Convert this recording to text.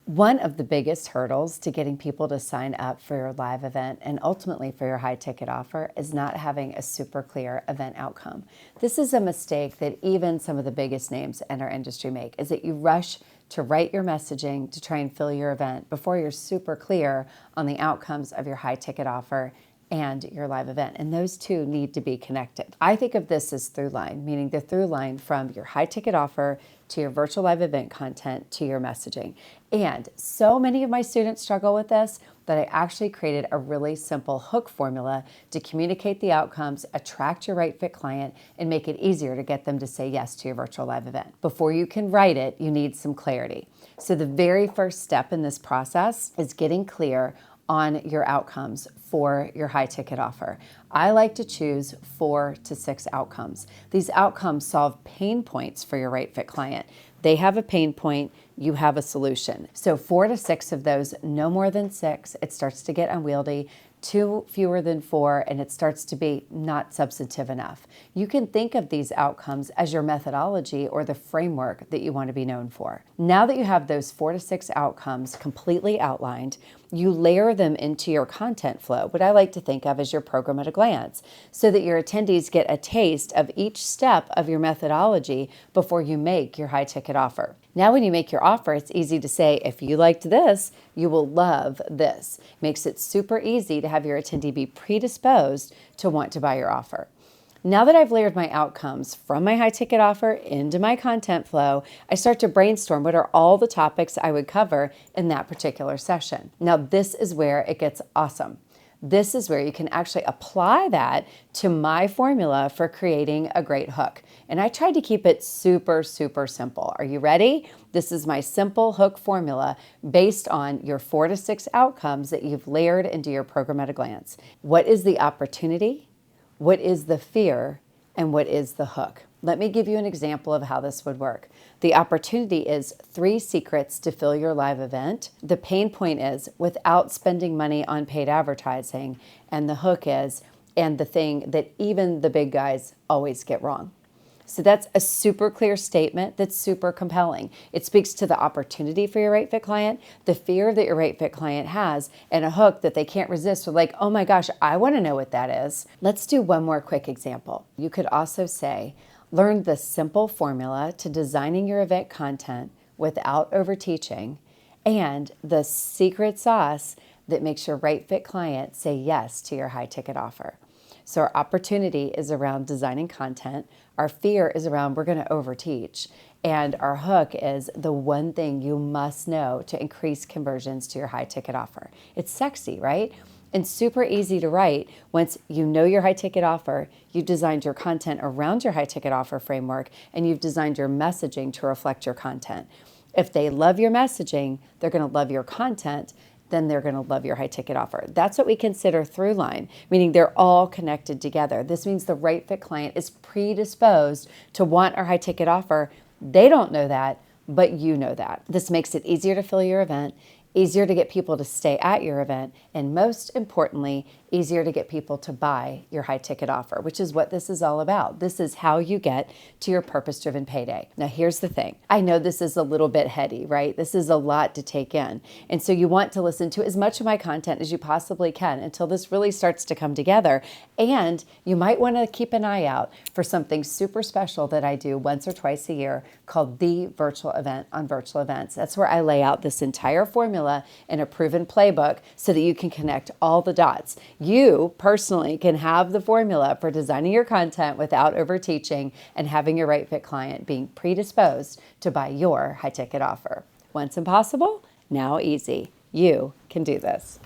One of the biggest hurdles to getting people to sign up for your live event and ultimately for your high ticket offer is not having a super clear event outcome. This is a mistake that even some of the biggest names in our industry make, is that you rush to write your messaging to try and fill your event before you're super clear on the outcomes of your high ticket offer and your live event. And those two need to be connected. I think of this as through line, meaning the through line from your high ticket offer to your virtual live event content to your messaging. And so many of my students struggle with this that I actually created a really simple hook formula to communicate the outcomes, attract your right fit client, and make it easier to get them to say yes to your virtual live event. Before you can write it, you need some clarity. So the very first step in this process is getting clear on your outcomes for your high ticket offer. I like to choose 4 to 6 outcomes. These outcomes solve pain points for your right fit client. They have a pain point, you have a solution. So 4 to 6 of those, no more than 6, it starts to get unwieldy. 2 fewer than 4, and it starts to be not substantive enough. You can think of these outcomes as your methodology or the framework that you want to be known for. Now that you have those 4 to 6 outcomes completely outlined, you layer them into your content flow, what I like to think of as your program at a glance, so that your attendees get a taste of each step of your methodology before you make your high ticket offer. Now when you make your offer, it's easy to say, if you liked this, you will love this. Makes it super easy to have your attendee be predisposed to want to buy your offer. Now that I've layered my outcomes from my high ticket offer into my content flow, I start to brainstorm what are all the topics I would cover in that particular session. Now this is where it gets awesome. This is where you can actually apply that to my formula for creating a great hook. And I tried to keep it super, super simple. Are you ready? This is my simple hook formula based on your 4 to 6 outcomes that you've layered into your program at a glance. What is the opportunity? What is the fear? And what is the hook? Let me give you an example of how this would work. The opportunity is 3 secrets to fill your live event. The pain point is without spending money on paid advertising. And the hook is, and the thing that even the big guys always get wrong. So that's a super clear statement that's super compelling. It speaks to the opportunity for your right fit client, the fear that your right fit client has, and a hook that they can't resist. So like, oh my gosh, I want to know what that is. Let's do one more quick example. You could also say, learn the simple formula to designing your event content without overteaching, and the secret sauce that makes your right fit client say yes to your high ticket offer. So our opportunity is around designing content. Our fear is around we're going to overteach. And our hook is the one thing you must know to increase conversions to your high ticket offer. It's sexy, right? And super easy to write. Once you know your high ticket offer, you've designed your content around your high ticket offer framework, and you've designed your messaging to reflect your content. If they love your messaging, they're going to love your content, then they're going to love your high ticket offer. That's what we consider through line, meaning they're all connected together. This means the right fit client is predisposed to want our high ticket offer. They don't know that, but you know that. This makes it easier to fill your event, easier to get people to stay at your event, and most importantly, easier to get people to buy your high ticket offer, which is what this is all about. This is how you get to your purpose-driven payday. Now, here's the thing. I know this is a little bit heady, right? This is a lot to take in. And so you want to listen to as much of my content as you possibly can until this really starts to come together. And you might want to keep an eye out for something super special that I do once or twice a year called the virtual event on virtual events. That's where I lay out this entire formula in a proven playbook so that you can connect all the dots. You personally can have the formula for designing your content without overteaching and having your right fit client being predisposed to buy your high ticket offer. Once impossible, now easy. You can do this.